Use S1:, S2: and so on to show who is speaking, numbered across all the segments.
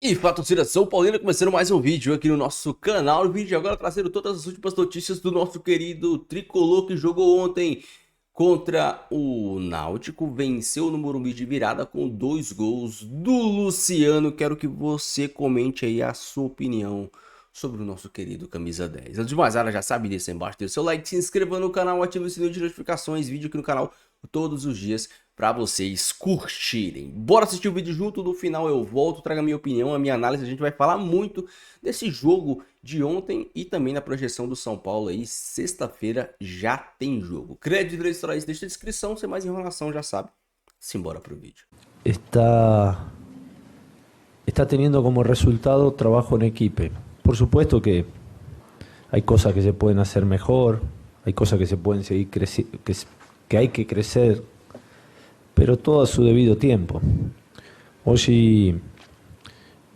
S1: E fala, torcida São Paulina, começando mais um vídeo aqui no nosso canal. O vídeo agora trazendo todas as últimas notícias do nosso querido Tricolor, que jogou ontem contra o Náutico. Venceu no Morumbi de virada com 2 gols do Luciano. Quero que você comente aí a sua opinião sobre o nosso querido Camisa 10. Antes de mais nada, já sabe, deixa aí embaixo, deixa o seu like, se inscreva no canal, ative o sininho de notificações, vídeo aqui no canal todos os dias para vocês curtirem. Bora assistir o vídeo junto, no final eu volto, trago a minha opinião, a minha análise, a gente vai falar muito desse jogo de ontem e também na projeção do São Paulo aí, sexta-feira já tem jogo. Crédito de histórias, deixa a descrição, sem mais enrolação, já sabe. Simbora pro vídeo.
S2: Está teniendo como resultado trabajo en equipo. Por supuesto que hay cosas que se pueden hacer mejor, hay cosas que se pueden seguir creciendo, que hay que crecer, pero todo a su debido tiempo. Hoy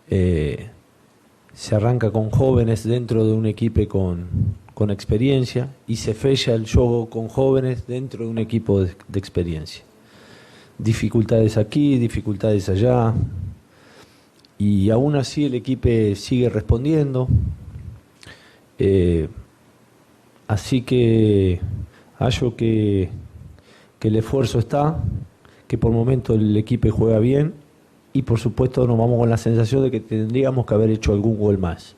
S2: se arranca con jóvenes dentro de un equipo con experiencia y se fecha el juego con jóvenes dentro de un equipo de experiencia. Dificultades aquí, dificultades allá, y aún así el equipo sigue respondiendo. Así que hallo que el esfuerzo está, que por el momento el equipo juega bien y por supuesto nos vamos con la sensación de que tendríamos que haber hecho algún gol más.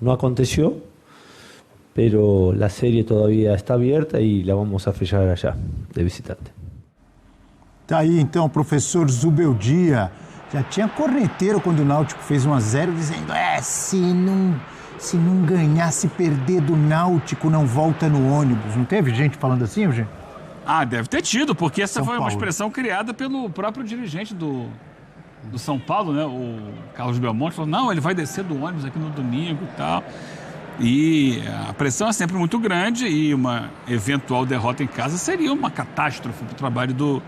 S2: No aconteció, pero la serie todavía está abierta y la vamos a fechar allá, de visitante.
S3: Tá aí então, professor Zubeldia. Já tinha corneteiro quando o Náutico fez 1-0 dizendo se não ganhar, se perder do Náutico, não volta no ônibus. Não teve gente falando assim, Eugênio?
S4: Ah, deve ter tido, porque essa
S3: São
S4: foi uma
S3: Paulo.
S4: expressão criada pelo próprio dirigente do São Paulo, né? O Carlos Belmonte falou, não, ele vai descer do ônibus aqui no domingo e tal. E a pressão é sempre muito grande e uma eventual derrota em casa seria uma catástrofe para o trabalho do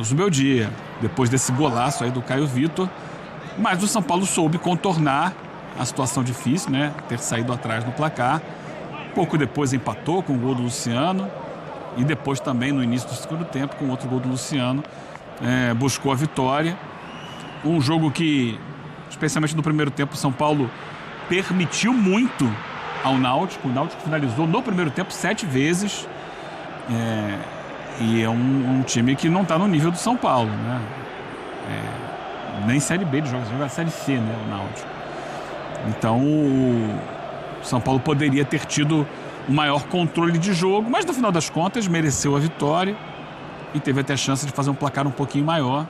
S4: Zubeldia, depois desse golaço aí do Caio Vitor. Mas o São Paulo soube contornar a situação difícil, né? Ter saído atrás no placar. Pouco depois empatou com o gol do Luciano. E depois também, no início do segundo tempo, com outro gol do Luciano, buscou a vitória. Um jogo que, especialmente no primeiro tempo, o São Paulo permitiu muito ao Náutico. O Náutico finalizou no primeiro tempo 7 vezes. E é um time que não está no nível do São Paulo, né? Nem Série B ele joga a Série C, né, o Náutico. Então, o São Paulo poderia ter tido um maior controle de jogo, mas no final das contas mereceu a vitória e teve até a chance de fazer um placar um pouquinho maior.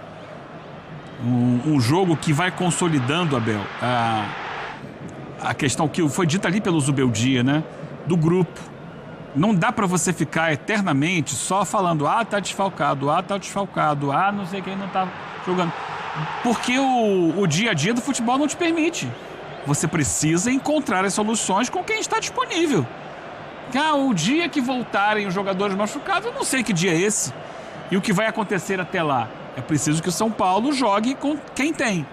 S4: Um jogo que vai consolidando, Abel, a questão que foi dita ali pelo Zubeldia, né, do grupo. Não dá para você ficar eternamente só falando, tá desfalcado, não sei quem não tá jogando. Porque o dia a dia do futebol não te permite. Você precisa encontrar as soluções com quem está disponível. O dia que voltarem os jogadores machucados, eu não sei que dia é esse. E o que vai acontecer até lá? É preciso que o São Paulo jogue com quem tem.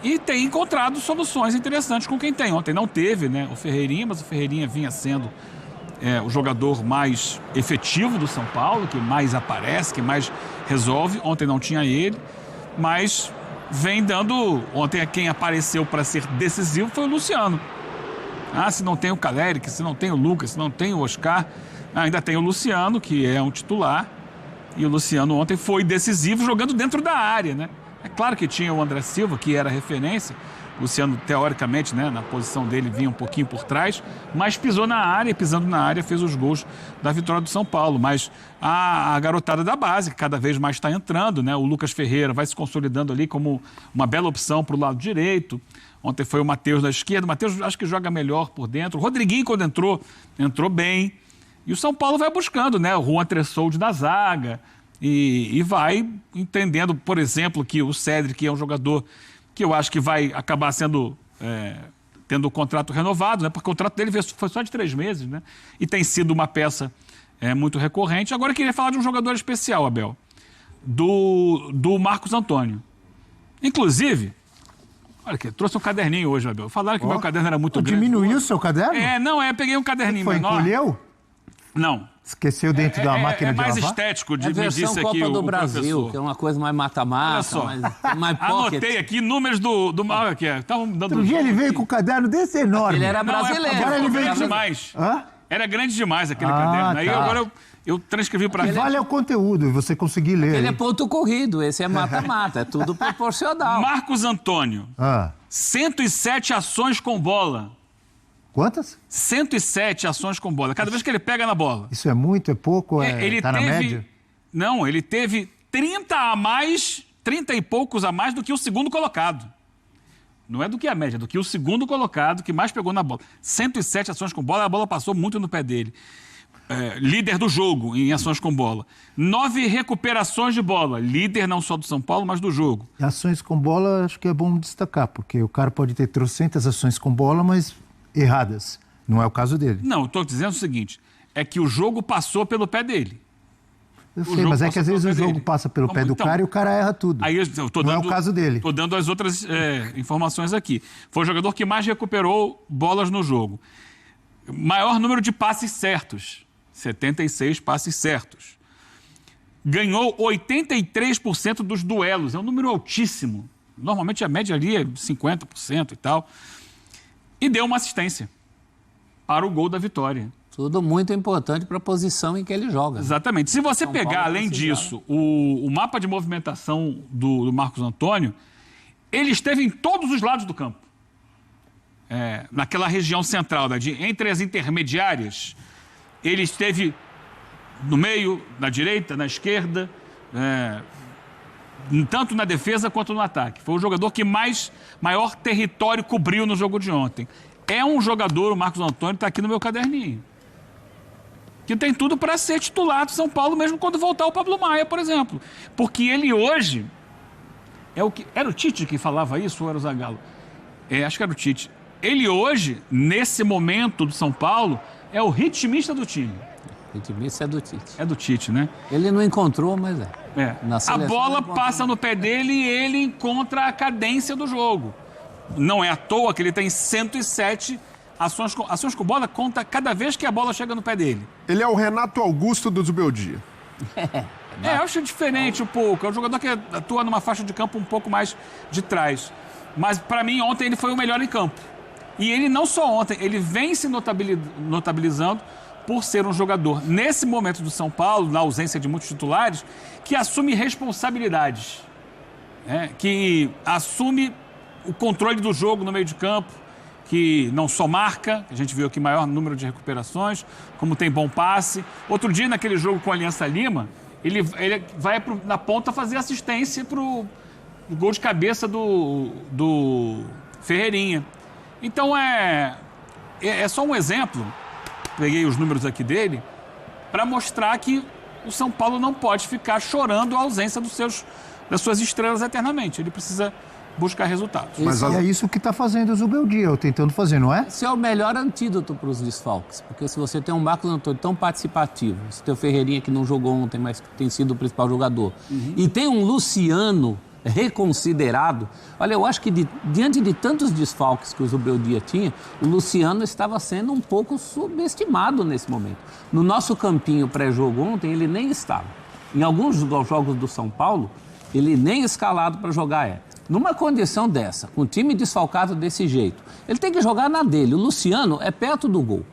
S4: E tem encontrado soluções interessantes com quem tem. Ontem não teve, né, o Ferreirinha, mas o Ferreirinha vinha sendo o jogador mais efetivo do São Paulo, que mais aparece, que mais resolve. Ontem não tinha ele, mas vem dando... Ontem quem apareceu para ser decisivo foi o Luciano. Se não tem o Caleri, se não tem o Lucas, se não tem o Oscar, ainda tem o Luciano, que é um titular. E o Luciano ontem foi decisivo jogando dentro da área, né? É claro que tinha o André Silva, que era referência. O Luciano, teoricamente, né, na posição dele, vinha um pouquinho por trás, mas pisou na área, e pisando na área, fez os gols da vitória do São Paulo. Mas a garotada da base, que cada vez mais está entrando, né? O Lucas Ferreira vai se consolidando ali como uma bela opção para o lado direito. Ontem foi o Matheus da esquerda. O Matheus acho que joga melhor por dentro. O Rodriguinho, quando entrou bem. E o São Paulo vai buscando, né? O Juan Tressolde da zaga. E vai entendendo, por exemplo, que o Cédric é um jogador que eu acho que vai acabar tendo o contrato renovado, né? Porque o contrato dele foi só de 3 meses, né? E tem sido uma peça muito recorrente. Agora eu queria falar de um jogador especial, Abel. Do Marcos Antônio. Inclusive... Olha aqui, trouxe um caderninho hoje, Abel. Falaram que meu caderno era muito grande.
S3: Diminuiu o seu caderno?
S4: Peguei um caderninho
S3: Foi,
S4: menor.
S3: encolheu?
S4: Não,
S3: Esqueceu dentro da máquina de
S4: mais
S3: lavar?
S4: estético,
S5: É a
S4: me
S5: versão
S4: disse
S5: Copa
S4: aqui
S5: do
S4: o
S5: Brasil,
S4: professor.
S5: que é uma coisa mais
S4: Olha
S5: mata-mata,
S4: só,
S5: mais pocket.
S4: anotei aqui números do aqui, estavam dando
S3: Outro dia ele veio com um caderno desse enorme.
S5: Ele era
S4: Não,
S5: brasileiro.
S3: agora ele veio
S4: grande
S3: de-
S4: demais.
S3: Hã?
S4: Era grande demais aquele
S3: Ah,
S4: caderno. Aí
S3: tá.
S4: agora eu transcrevi para
S3: Que vale é o conteúdo e você conseguir ler.
S5: Ele é
S3: hein?
S5: ponto corrido, esse é mata-mata, é tudo proporcional.
S4: Marcos Antônio,
S3: Ah,
S4: 107 ações com bola.
S3: quantas?
S4: 107 ações com bola. Cada vez que ele pega na bola.
S3: Isso é muito, é pouco?
S4: Ele
S3: Tá na
S4: teve.
S3: média?
S4: Não, ele teve 30 a mais, 30 e poucos a mais do que o segundo colocado. Não é do que a média, é do que o segundo colocado que mais pegou na bola. 107 ações com bola, a bola passou muito no pé dele. Líder do jogo em ações com bola. 9 recuperações de bola. Líder não só do São Paulo, mas do jogo.
S3: E ações com bola, acho que é bom destacar, porque o cara pode ter trocentas ações com bola, mas erradas. Não é o caso dele.
S4: Não, eu estou dizendo o seguinte, é que o jogo passou pelo pé dele.
S3: Eu sei,
S4: jogo
S3: mas é
S4: passa
S3: que às vezes
S4: pelo
S3: o
S4: pé
S3: jogo
S4: dele.
S3: passa pelo pé do
S4: Então,
S3: cara e o cara erra tudo.
S4: Aí eu tô
S3: Não
S4: dando,
S3: é o caso dele.
S4: Estou dando as outras informações aqui. Foi o jogador que mais recuperou bolas no jogo. Maior número de passes certos. 76 passes certos. Ganhou 83% dos duelos. É um número altíssimo. Normalmente a média ali é 50% e tal. E deu uma assistência para o gol da vitória.
S5: Tudo muito importante para a posição em que ele joga.
S4: Exatamente. Se você
S5: São
S4: pegar,
S5: Paulo
S4: além
S5: precisava.
S4: disso, o mapa de movimentação do Marcos Antônio, ele esteve em todos os lados do campo. Naquela região central, entre as intermediárias, ele esteve no meio, na direita, na esquerda, tanto na defesa quanto no ataque. Foi o jogador que maior território cobriu no jogo de ontem. É um jogador, o Marcos Antônio, está aqui no meu caderninho, que tem tudo para ser titular do São Paulo, mesmo quando voltar o Pablo Maia, por exemplo. Porque ele hoje era o Tite que falava isso ou era o Zagallo? Acho que era o Tite. Ele hoje, nesse momento do São Paulo, é o ritmista do time.
S5: Ritmista é do Tite.
S4: É do Tite, né?
S5: Ele não encontrou, mas Na
S4: A
S5: seleção
S4: bola
S5: ele encontrou.
S4: passa no pé dele e ele encontra a cadência do jogo. Não é à toa que ele tem 107 ações com bola, conta cada vez que a bola chega no pé dele.
S6: Ele é o Renato Augusto do Zubeldia.
S4: Eu acho diferente um pouco. É um jogador que atua numa faixa de campo um pouco mais de trás. Mas, para mim, ontem ele foi o melhor em campo. E ele não só ontem, ele vem se notabilizando por ser um jogador, nesse momento do São Paulo, na ausência de muitos titulares, que assume responsabilidades. Que assume o controle do jogo no meio de campo, que não só marca, a gente viu aqui maior número de recuperações, como tem bom passe. Outro dia, naquele jogo com a Aliança Lima, ele vai na ponta fazer assistência para o gol de cabeça do Ferreirinha. Então, é só um exemplo, peguei os números aqui dele, para mostrar que o São Paulo não pode ficar chorando a ausência das suas estrelas eternamente. Ele precisa buscar resultados.
S6: Mas
S3: E é isso que está fazendo o Zubeldia, ou tentando fazer, não é?
S5: Esse é o melhor antídoto para os desfalques. Porque se você tem um Marcos Antônio tão participativo, você tem o Ferreirinha que não jogou ontem, mas tem sido o principal jogador, e tem um Luciano reconsiderado. Olha, eu acho que diante de tantos desfalques que o Zubeldia tinha, o Luciano estava sendo um pouco subestimado nesse momento. No nosso campinho pré-jogo ontem, ele nem estava. Em alguns jogos do São Paulo, ele nem escalado para jogar Numa condição dessa, com o time desfalcado desse jeito, ele tem que jogar na dele. O Luciano é perto do gol,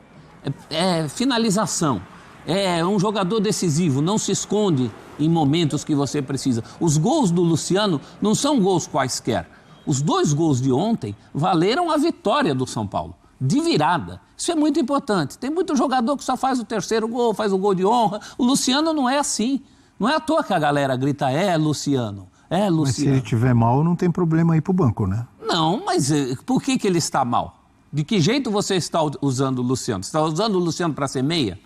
S5: é finalização, é um jogador decisivo, não se esconde em momentos que você precisa. Os gols do Luciano não são gols quaisquer. Os 2 gols de ontem valeram a vitória do São Paulo, de virada. Isso é muito importante. Tem muito jogador que só faz o 3º gol, faz o gol de honra. O Luciano não é assim. Não é à toa que a galera grita, Luciano. Luciano.
S3: Mas se ele estiver mal, não tem problema ir pro banco, né?
S5: Não, mas por que ele está mal? De que jeito você está usando o Luciano? Você está usando o Luciano para ser meia?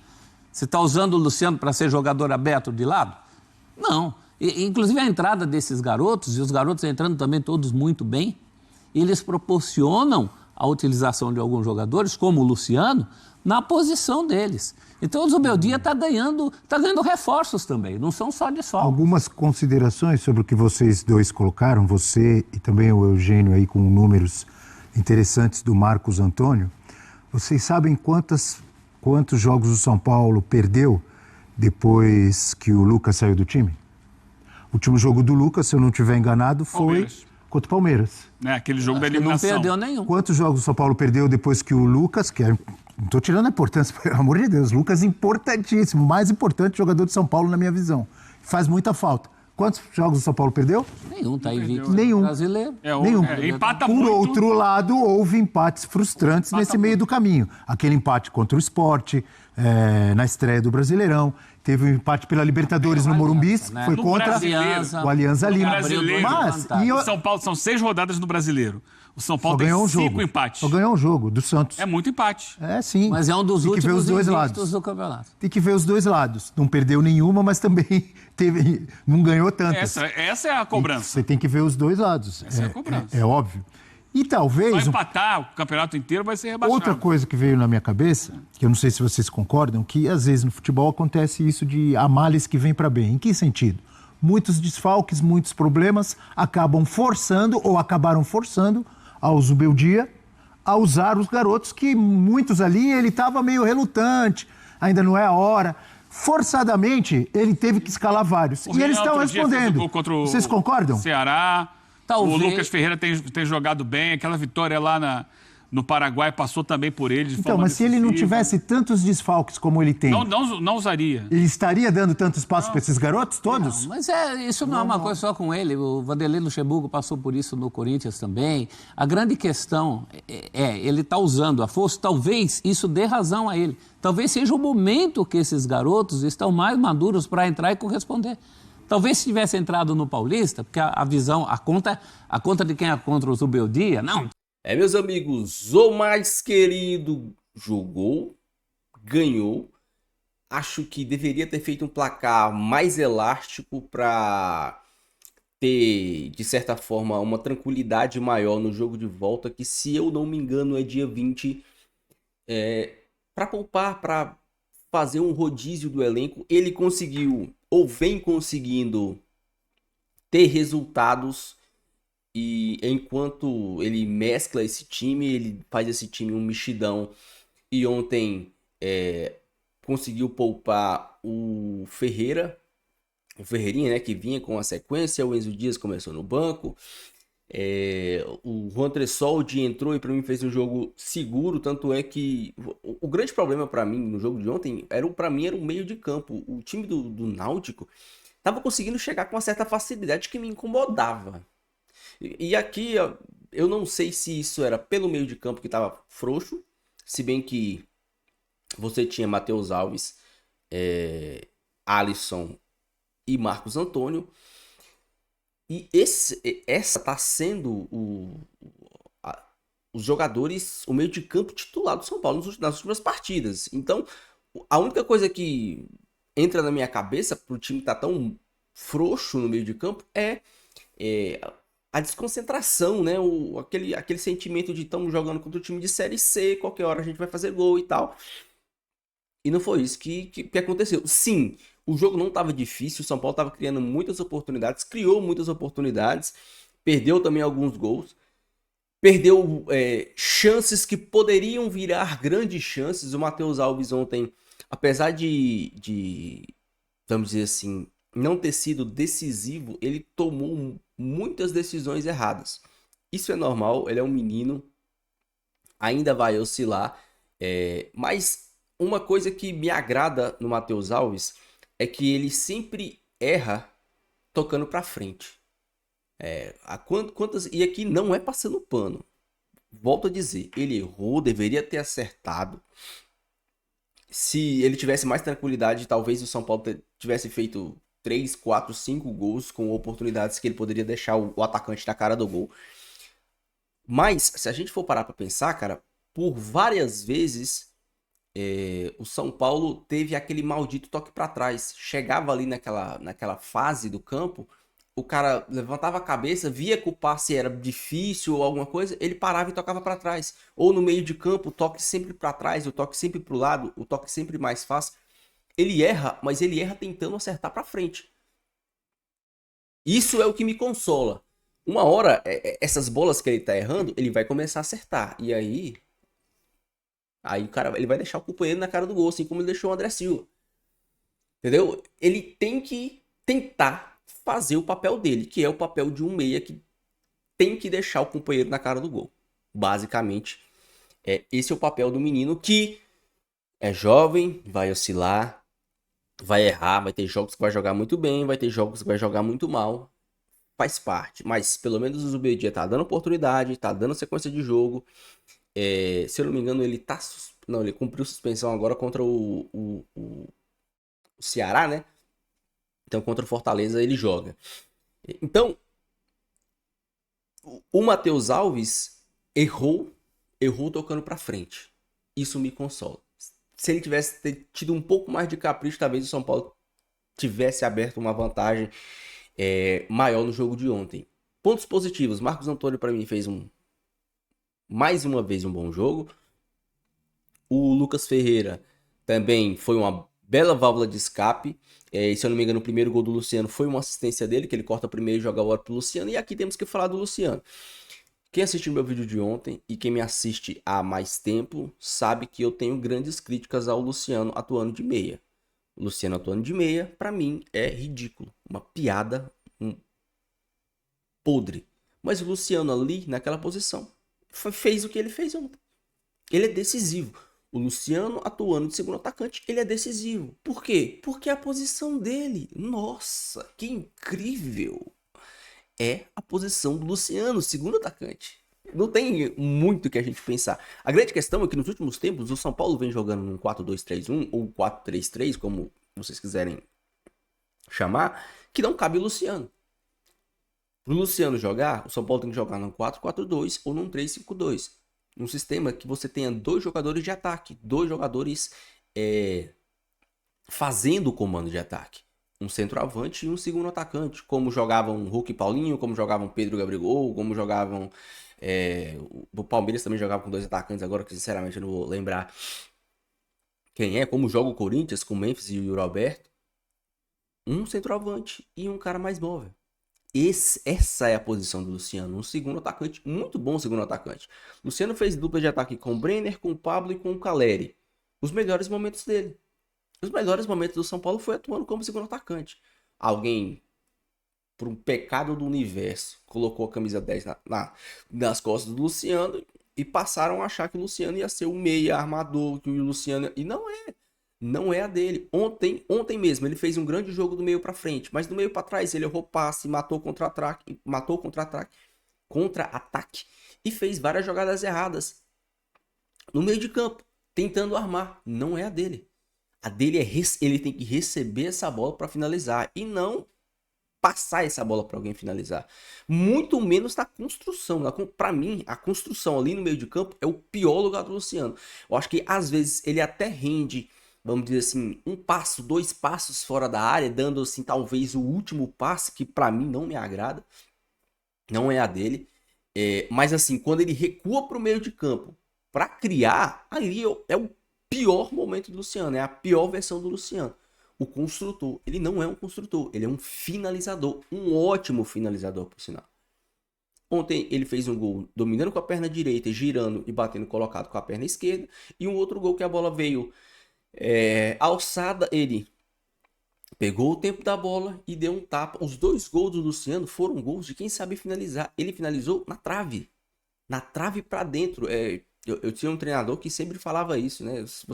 S5: Você está usando o Luciano para ser jogador aberto de lado? Não. Inclusive a entrada desses garotos, e os garotos entrando também todos muito bem, eles proporcionam a utilização de alguns jogadores, como o Luciano, na posição deles. Então o Zubeldia está ganhando reforços também, não são só desfalques.
S3: Algumas considerações sobre o que vocês dois colocaram, você e também o Eugênio aí com números interessantes do Marcos Antônio. Vocês sabem quantos jogos o São Paulo perdeu depois que o Lucas saiu do time? O último jogo do Lucas, se eu não estiver enganado, foi
S4: Palmeiras.
S3: contra o Palmeiras.
S4: Né? Aquele jogo da
S5: Ele não
S4: eliminação.
S5: perdeu nenhum.
S3: Quantos jogos o São Paulo perdeu depois que o Lucas, que é, não estou tirando a importância, pelo amor de Deus, Lucas importantíssimo, mais importante jogador de São Paulo na minha visão. Faz muita falta. Quantos jogos o São Paulo perdeu?
S5: Nenhum, tá invicto.
S3: Nenhum.
S5: Brasileiro.
S3: Nenhum.
S4: Empata
S3: Por
S4: muito.
S3: outro lado, houve empates frustrantes nesse meio do caminho. Aquele empate contra o Sport, na estreia do Brasileirão. Teve um empate pela Libertadores no Morumbi,
S5: né?
S3: foi
S4: No
S3: contra
S4: brasileiro.
S3: o Alianza Lima.
S4: brasileiro.
S3: Mas,
S4: O São Paulo são 6 rodadas no Brasileiro. O São
S3: só
S4: Paulo tem
S3: ganhou um
S4: 5
S3: jogo.
S4: empates.
S3: Só ganhou um jogo, do Santos.
S4: É muito empate.
S3: É, sim.
S5: Mas é um dos
S3: Tem que ver
S5: últimos
S3: os dois
S5: invictos
S3: lados.
S5: do campeonato.
S3: Tem que ver os dois lados. Não perdeu nenhuma, mas também não ganhou tantas.
S4: Essa é a cobrança.
S3: Você tem que ver os dois lados.
S4: Essa é a cobrança.
S3: É óbvio. E
S4: Vai
S3: talvez
S4: empatar o campeonato inteiro, vai ser rebaixado.
S3: outra coisa que veio na minha cabeça, que eu não sei se vocês concordam, que às vezes no futebol acontece isso de há males que vem para bem. Em que sentido? Muitos desfalques, muitos problemas acabam forçando ou acabaram forçando ao Zubeldia a usar os garotos que muitos ali ele estava meio relutante, ainda não é a hora. Forçadamente, ele teve que escalar vários.
S4: O
S3: E eles
S4: Renan
S3: estão
S4: outro dia fez o
S3: respondendo.
S4: gol contra o
S3: Vocês concordam?
S4: Ceará.
S5: Talvez.
S4: O Lucas Ferreira tem jogado bem. Aquela vitória lá no Paraguai passou também por ele de
S3: Então,
S4: forma
S3: mas se ele não
S4: decisiva.
S3: tivesse tantos desfalques como ele tem,
S4: Não usaria.
S3: ele estaria dando tanto espaço para esses garotos todos?
S5: Mas isso não é uma coisa só com ele. O Vanderlei Luxemburgo passou por isso no Corinthians também. A grande questão ele está usando a força. Talvez isso dê razão a ele. Talvez seja o momento que esses garotos estão mais maduros para entrar e corresponder. Talvez se tivesse entrado no Paulista, porque a visão, a conta de quem é contra o Zubeldia, não.
S1: Meus amigos, o mais querido jogou, ganhou. Acho que deveria ter feito um placar mais elástico para ter, de certa forma, uma tranquilidade maior no jogo de volta, que se eu não me engano é dia 20, para poupar, para fazer um rodízio do elenco. Ele conseguiu, ou vem conseguindo, ter resultados. E enquanto ele mescla esse time, ele faz esse time um mexidão. E ontem conseguiu poupar o Ferreira, o Ferreirinha, né, que vinha com a sequência. O Enzo Dias começou no banco. O Juan Tressoldi entrou e para mim fez um jogo seguro. Tanto é que o grande problema para mim no jogo de ontem era o meio de campo. O time do Náutico estava conseguindo chegar com uma certa facilidade que me incomodava. E aqui eu não sei se isso era pelo meio de campo que estava frouxo, se bem que você tinha Matheus Alves, Alisson e Marcos Antônio. E essa está sendo os jogadores, o meio de campo titular do São Paulo nas últimas partidas. Então, a única coisa que entra na minha cabeça para o time estar tão frouxo no meio de campo é a desconcentração, né? Aquele sentimento de estamos jogando contra o time de Série C, qualquer hora a gente vai fazer gol e tal. E não foi isso que aconteceu. Sim, o jogo não estava difícil, o São Paulo estava criando muitas oportunidades, criou muitas oportunidades, perdeu também alguns gols, perdeu chances que poderiam virar grandes chances. O Matheus Alves ontem, apesar de vamos dizer assim, não ter sido decisivo, ele tomou muitas decisões erradas. Isso é normal, ele é um menino, ainda vai oscilar, mas uma coisa que me agrada no Matheus Alves é que ele sempre erra tocando para frente. E aqui não é passando pano. Volto a dizer, ele errou, deveria ter acertado. Se ele tivesse mais tranquilidade, talvez o São Paulo tivesse feito 3, 4, 5 gols com oportunidades que ele poderia deixar o atacante na cara do gol. Mas, se a gente for parar para pensar, cara, por várias vezes o São Paulo teve aquele maldito toque para trás. Chegava ali naquela fase do campo, o cara levantava a cabeça, via que o passe era difícil ou alguma coisa, ele parava e tocava para trás. Ou no meio de campo, o toque sempre para trás, o toque sempre para o lado, o toque sempre mais fácil. Ele erra, mas ele erra tentando acertar para frente. Isso é o que me consola. Uma hora, essas bolas que ele tá errando, ele vai começar a acertar. E aí o cara, ele vai deixar o companheiro na cara do gol, assim como ele deixou o André Silva. Entendeu? Ele tem que tentar fazer o papel dele, que é o papel de um meia que tem que deixar o companheiro na cara do gol. Basicamente, esse é o papel do menino que é jovem, vai oscilar, vai errar, vai ter jogos que vai jogar muito bem, vai ter jogos que vai jogar muito mal. Faz parte, mas pelo menos o Zubeldia tá dando oportunidade, tá dando sequência de jogo. Se eu não me engano, ele tá... Não, ele cumpriu suspensão agora contra o Ceará, né? Então, contra o Fortaleza, ele joga. Então, o Matheus Alves errou tocando pra frente. Isso me consola. Se ele tivesse tido um pouco mais de capricho, talvez o São Paulo tivesse aberto uma vantagem maior no jogo de ontem. Pontos positivos. Marcos Antônio, para mim, fez mais uma vez um bom jogo. O Lucas Ferreira também foi uma bela válvula de escape. Se eu não me engano, o primeiro gol do Luciano foi uma assistência dele, que ele corta primeiro e joga a bola pro Luciano. E aqui temos que falar do Luciano. Quem assistiu meu vídeo de ontem e quem me assiste há mais tempo sabe que eu tenho grandes críticas ao Luciano atuando de meia. O Luciano atuando de meia, pra mim, é ridículo. Uma piada podre. Mas o Luciano ali, naquela posição, fez o que ele fez ontem. Ele é decisivo. O Luciano atuando de segundo atacante, ele é decisivo. Por quê? Porque é a posição dele. Nossa, que incrível! É a posição do Luciano, segundo atacante. Não tem muito o que a gente pensar. A grande questão é que nos últimos tempos o São Paulo vem jogando num 4-2-3-1 ou 4-3-3, como vocês quiserem chamar, que não cabe o Luciano. Para o Luciano jogar, o São Paulo tem que jogar num 4-4-2 ou num 3-5-2. Um sistema que você tenha 2 jogadores de ataque, 2 jogadores fazendo o comando de ataque. Um centroavante e um segundo atacante, como jogavam Hulk e Paulinho, como jogavam Pedro e Gabigol, como jogavam... o Palmeiras também jogava com 2 atacantes, agora que sinceramente eu não vou lembrar quem é, como joga o Corinthians com o Memphis e o Roberto. Um centroavante e um cara mais móvel. Essa é a posição do Luciano, um segundo atacante, muito bom segundo atacante. Luciano fez dupla de ataque com o Brenner, com o Pablo e com o Caleri. Os melhores momentos dele. Os melhores momentos do São Paulo foi atuando como segundo atacante. Alguém, por um pecado do universo, colocou a camisa 10 nas costas do Luciano e passaram a achar que o Luciano ia ser o meia armador, que o Luciano... E não é. Não é a dele. Ontem mesmo, ele fez um grande jogo do meio pra frente, mas do meio pra trás ele errou passe, matou o contra-ataque e fez várias jogadas erradas no meio de campo, tentando armar. Não é a dele. A dele ele tem que receber essa bola para finalizar e não passar essa bola para alguém finalizar. Muito menos na construção. Para mim, a construção ali no meio de campo é o pior lugar do Luciano. Eu acho que às vezes ele até rende, vamos dizer assim, 1 passo, 2 passos fora da área, dando assim talvez o último passe, que para mim não me agrada. Não é a dele. Mas assim, quando ele recua para o meio de campo para criar, ali é o pior momento do Luciano, é a pior versão do Luciano. O construtor, ele não é um construtor, ele é um finalizador, um ótimo finalizador, por sinal. Ontem ele fez um gol dominando com a perna direita, girando e batendo colocado com a perna esquerda, e um outro gol que a bola veio alçada, ele pegou o tempo da bola e deu um tapa. Os 2 gols do Luciano foram gols de quem sabe finalizar. Ele finalizou na trave para dentro. Eu tinha um treinador que sempre falava isso, né? Se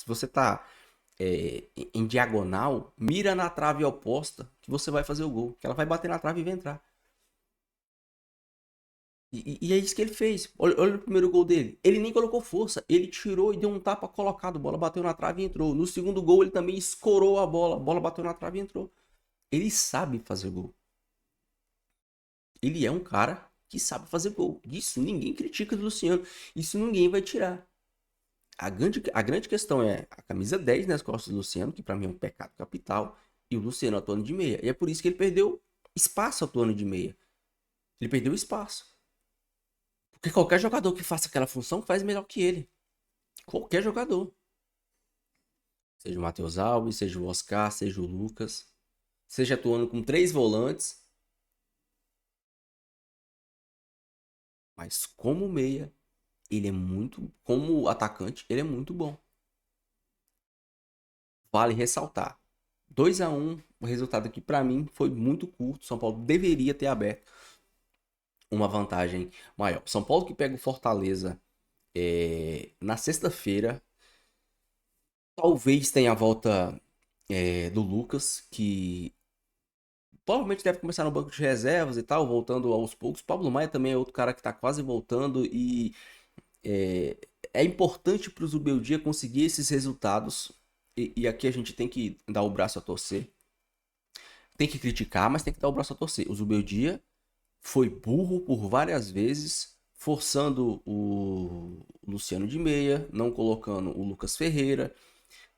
S1: você tá em diagonal, mira na trave oposta que você vai fazer o gol, que ela vai bater na trave e vai entrar. E é isso que ele fez. Olha o primeiro gol dele. Ele nem colocou força, ele tirou e deu um tapa colocado, a bola bateu na trave e entrou. No segundo gol ele também escorou a bola bateu na trave e entrou. Ele sabe fazer gol. Ele é um cara que sabe fazer gol. Isso ninguém critica do Luciano. Isso ninguém vai tirar. A grande questão é a camisa 10 nas costas do Luciano, que pra mim é um pecado capital, e o Luciano atuando de meia. E é por isso que ele perdeu espaço atuando de meia. Ele perdeu espaço. Porque qualquer jogador que faça aquela função faz melhor que ele. Qualquer jogador. Seja o Matheus Alves, seja o Oscar, seja o Lucas. Seja atuando com 3 volantes. Mas como meia, ele é muito... Como atacante, ele é muito bom. Vale ressaltar. 2-1, o resultado aqui pra mim foi muito curto. O São Paulo deveria ter aberto uma vantagem maior. São Paulo que pega o Fortaleza na sexta-feira. Talvez tenha a volta do Lucas, que provavelmente deve começar no banco de reservas e tal, voltando aos poucos. Pablo Maia também é outro cara que tá quase voltando e é importante para o Zubeldia conseguir esses resultados. E aqui a gente tem que dar o braço a torcer. Tem que criticar, mas tem que dar o braço a torcer. O Zubeldia foi burro por várias vezes, forçando o Luciano de meia, não colocando o Lucas Ferreira,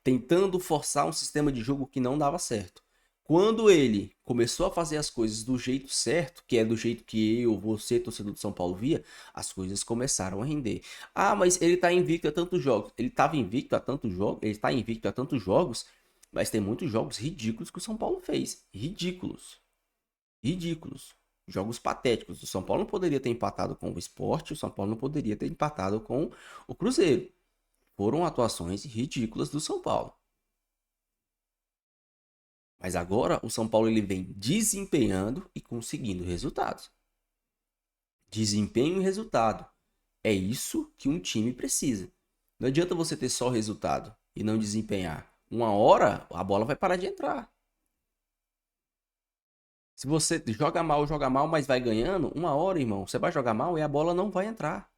S1: tentando forçar um sistema de jogo que não dava certo. Quando ele começou a fazer as coisas do jeito certo, que é do jeito que eu, você, torcedor do São Paulo, via, as coisas começaram a render. Ah, mas ele tá invicto a tantos jogos. Ele estava invicto a tantos jogos, ele tá invicto a tantos jogos, mas tem muitos jogos ridículos que o São Paulo fez. Ridículos. Ridículos. Jogos patéticos. O São Paulo não poderia ter empatado com o Sport, o São Paulo não poderia ter empatado com o Cruzeiro. Foram atuações ridículas do São Paulo. Mas agora o São Paulo ele vem desempenhando e conseguindo resultados. Desempenho e resultado. É isso que um time precisa. Não adianta você ter só resultado e não desempenhar. Uma hora a bola vai parar de entrar. Se você joga mal, mas vai ganhando, uma hora, irmão, você vai jogar mal e a bola não vai entrar.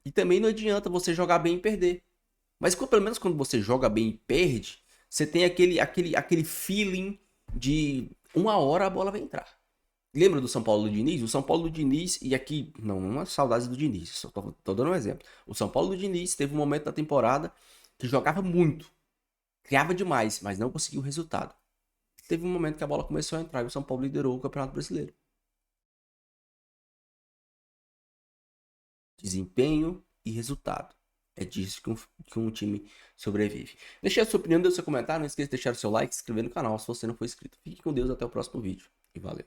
S1: E também não adianta você jogar bem e perder. Mas pelo menos quando você joga bem e perde, você tem aquele feeling de uma hora a bola vai entrar. Lembra do São Paulo do Diniz? O São Paulo do Diniz, e aqui, não é saudade do Diniz, só tô dando um exemplo. O São Paulo do Diniz teve um momento da temporada que jogava muito, criava demais, mas não conseguiu o resultado. Teve um momento que a bola começou a entrar e o São Paulo liderou o Campeonato Brasileiro. Desempenho e resultado. É disso que um time sobrevive. Deixe a sua opinião, deixe seu comentário. Não esqueça de deixar o seu like e se inscrever no canal se você não for inscrito. Fique com Deus, até o próximo vídeo. E valeu.